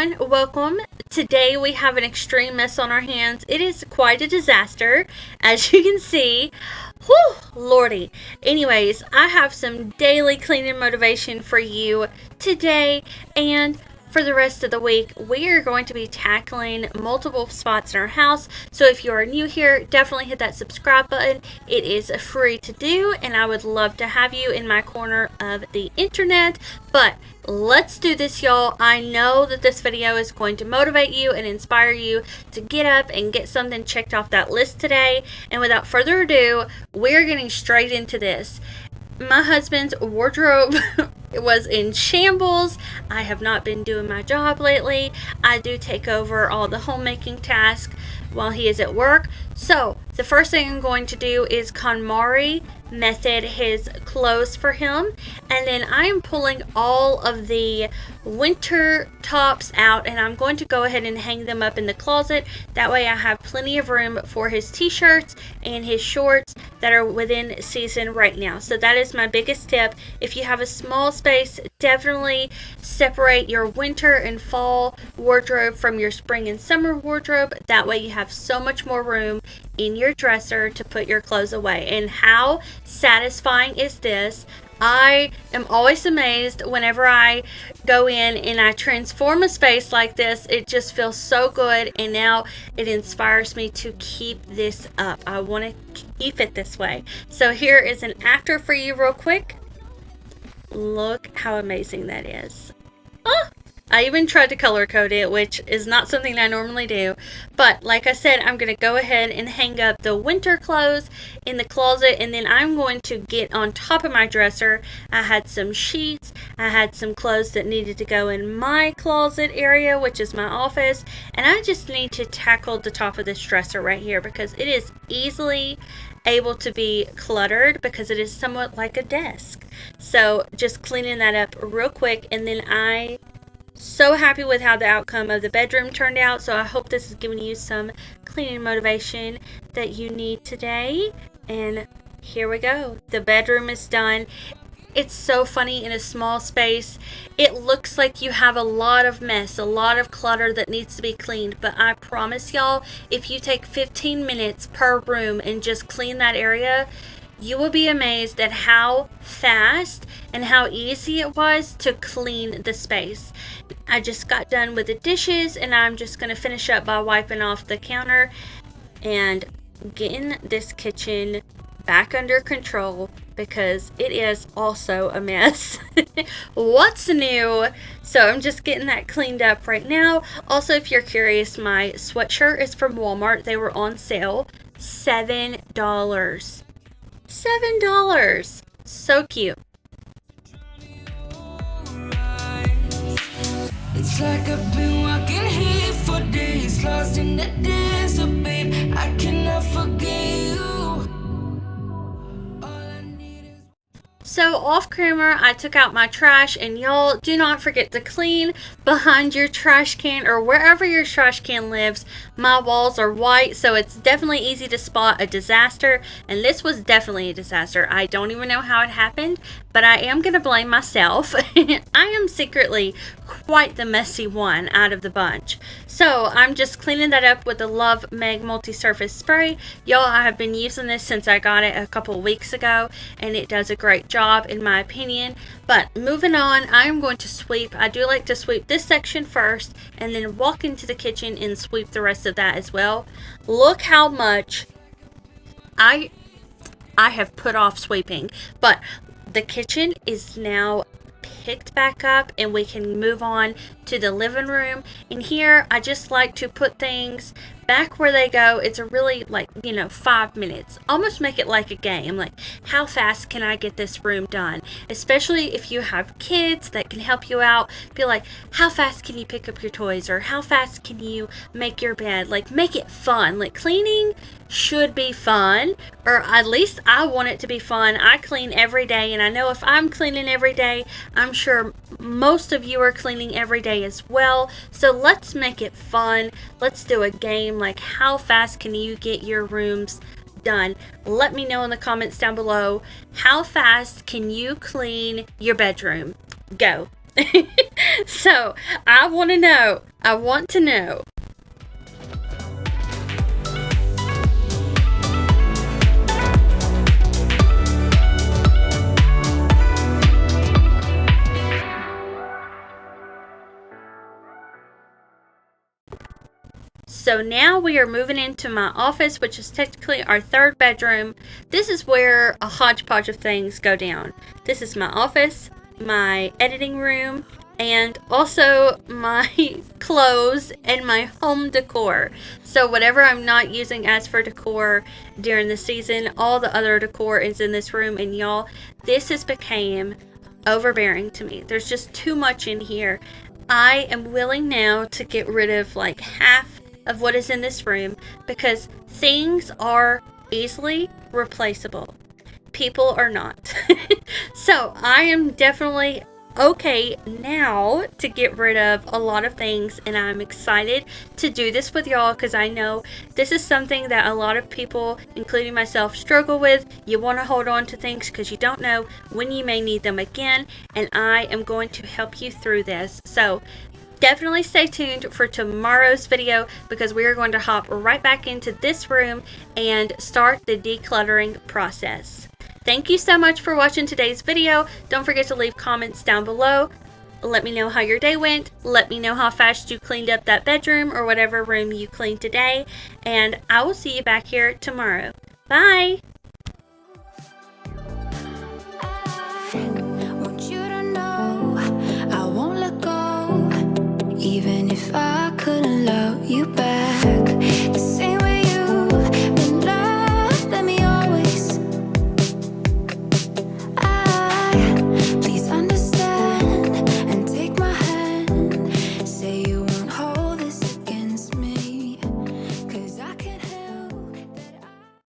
everyone, welcome. Today we have an extreme mess on our hands. It is quite a disaster, as you can see. Whew, lordy. Anyways, I have some daily cleaning motivation for you today and for the rest of the week. We are going to be tackling multiple spots in our house. So if you are new here, definitely hit that subscribe button. It is free to do, and I would love to have you in my corner of the internet. But let's do this, y'all. I know that this video is going to motivate you and inspire you to get up and get something checked off that list today. And without further ado, we're getting straight into this. My husband's wardrobe was in shambles. I have not been doing my job lately. I do take over all the homemaking tasks while he is at work. So the first thing I'm going to do is KonMari method his clothes for him, and then I am pulling all of the winter tops out, and I'm going to go ahead and hang them up in the closet. That way I have plenty of room for his t-shirts and his shorts that are within season right now. So that is my biggest tip. If you have a small space, definitely separate your winter and fall wardrobe from your spring and summer wardrobe. That way you have so much more room in your dresser to put your clothes away. And how satisfying is this? I am always amazed whenever I go in and I transform a space like this. It just feels so good, and now it inspires me to keep this up. I want to keep it this way. So here is an after for you real quick. Look how amazing that is. Oh! I even tried to color code it, which is not something I normally do. But like I said, I'm going to go ahead and hang up the winter clothes in the closet, and then I'm going to get on top of my dresser. I had some sheets. I had some clothes that needed to go in my closet area, which is my office. And I just need to tackle the top of this dresser right here because it is easily able to be cluttered because it is somewhat like a desk. So just cleaning that up real quick, and then I so happy with how the outcome of the bedroom turned out. So I hope this is giving you some cleaning motivation that you need today. And here we go. The bedroom is done. It's so funny in a small space. It looks like you have a lot of mess, a lot of clutter that needs to be cleaned. But I promise y'all, if you take 15 minutes per room and just clean that area, you will be amazed at how fast and how easy it was to clean the space. I just got done with the dishes, and I'm just going to finish up by wiping off the counter and getting this kitchen back under control because it is also a mess. What's new? So I'm just getting that cleaned up right now. Also, if you're curious, my sweatshirt is from Walmart. They were on sale. $7. $7. So cute. It's like I've been walking here for days, lost in the dance, so babe, I cannot forget you. All I need is... So off camera, I took out my trash, and y'all do not forget to clean behind your trash can or wherever your trash can lives. My walls are white, so it's definitely easy to spot a disaster, and this was definitely a disaster. I don't even know how it happened, but I am going to blame myself. I am secretly quite the messy one out of the bunch. So I'm just cleaning that up with the Love Meg multi-surface spray. Y'all, I have been using this since I got it a couple weeks ago, and it does a great job in my opinion. But moving on, I am going to sweep. I do like to sweep this section first and then walk into the kitchen and sweep the rest of that as well. Look how much I have put off sweeping, but the kitchen is now picked back up, and we can move on to the living room. And here I just like to put things back where they go. It's a really 5 minutes, almost make it like a game, like how fast can I get this room done, especially if you have kids that can help you out. Be like, how fast can you pick up your toys, or how fast can you make your bed? Like, make it fun. Like, cleaning should be fun, or at least I want it to be fun. I clean every day, and I know if I'm cleaning every day, I'm sure most of you are cleaning every day as well. So let's make it fun. Let's do a game like how fast can you get your rooms done. Let me know in the comments down below, how fast can you clean your bedroom? Go. So I want to know. I want to know. So now we are moving into my office, which is technically our third bedroom. This is where a hodgepodge of things go down. This is my office, my editing room, and also my clothes and my home decor. So whatever I'm not using as for decor during the season, all the other decor is in this room. And y'all, this has become overbearing to me. There's just too much in here. I am willing now to get rid of like half of what is in this room because things are easily replaceable. People are not. So I am definitely okay now to get rid of a lot of things, and I'm excited to do this with y'all because I know this is something that a lot of people, including myself, struggle with. You want to hold on to things because you don't know when you may need them again, and I am going to help you through this. So definitely stay tuned for tomorrow's video because we are going to hop right back into this room and start the decluttering process. Thank you so much for watching today's video. Don't forget to leave comments down below. Let me know how your day went. Let me know how fast you cleaned up that bedroom or whatever room you cleaned today. And I will see you back here tomorrow. Bye!